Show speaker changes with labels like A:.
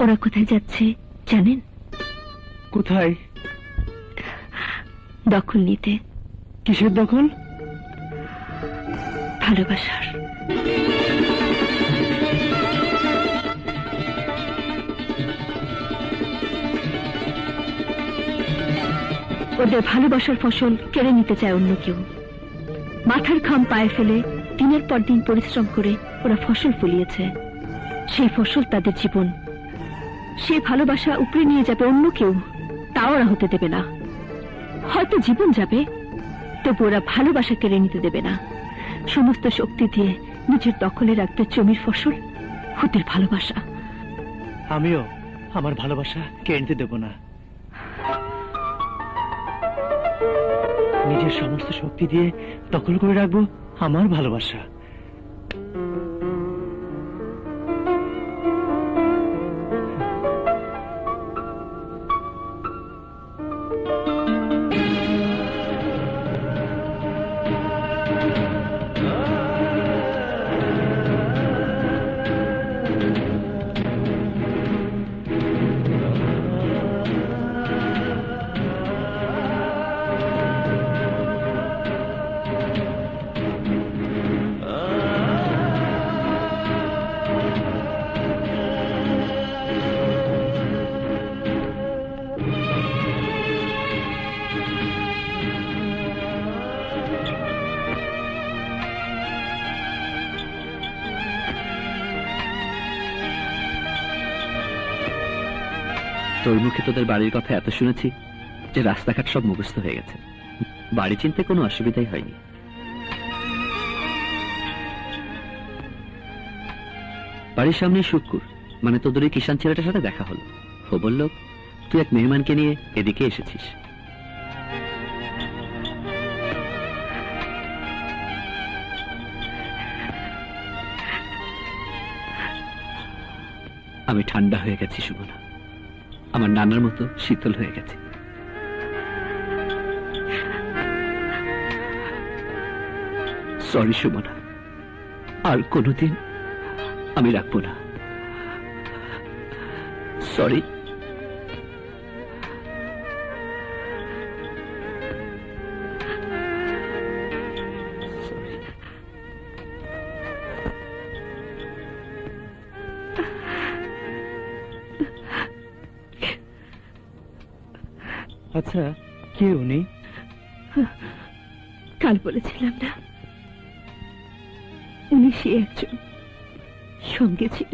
A: ওরা কোথায় যাচ্ছে জানেন?
B: কোথায়?
A: দখল নিতে।
B: কিসের দখল?
A: ভালোবাসার। ওদের ভালোবাসার ফসল কেড়ে নিতে চায় অন্য কেউ। মাথার ঘাম পায়ে ফেলে দিনের পর দিন পরিশ্রম করে ওরা ফসল ফলিয়েছে। সেই ফসল তাদের জীবন। সেই ভালোবাসা উপরে নিয়ে যাবে অন্য কেউ, তাও ওরা হতে দেবে না। হয়তো জীবন যাবে, তবু ওরা ভালোবাসা কেড়ে নিতে দেবে না। সমস্ত শক্তি দিয়ে নিজের দখলে রাখতে জমির ফসল, ওদের ভালোবাসা।
B: আমিও আমার ভালোবাসা কেড়ে নিতে দেব না। নিজের সমস্ত শক্তি দিয়ে দখল করে রাখবো আমার ভালোবাসা।
C: তোর মুখে তোদের বাড়ির কথা এত শুনেছি যে রাস্তাঘাট সব মুখস্থ হয়ে গেছে। বাড়ি চিনতে কোনো অসুবিধাই হয়নি। বাড়ির সামনে শুক্কুর, মানে তোদের ওই কিষান ছেলেটার সাথে দেখা হলো। ও বলল তুই এক মেহমানকে নিয়ে এদিকে এসেছিস। আমি ঠান্ডা হয়ে গেছি সুমনা, আমার নানার মতো শীতল হয়ে গেছে। সরি সুমনা, আর কোনোদিন আমি রাখবো না। সরি।
B: আচ্ছা, কে উনি?
A: কাল বলেছিলাম না, উনি সে একজন সঙ্গে ছিল।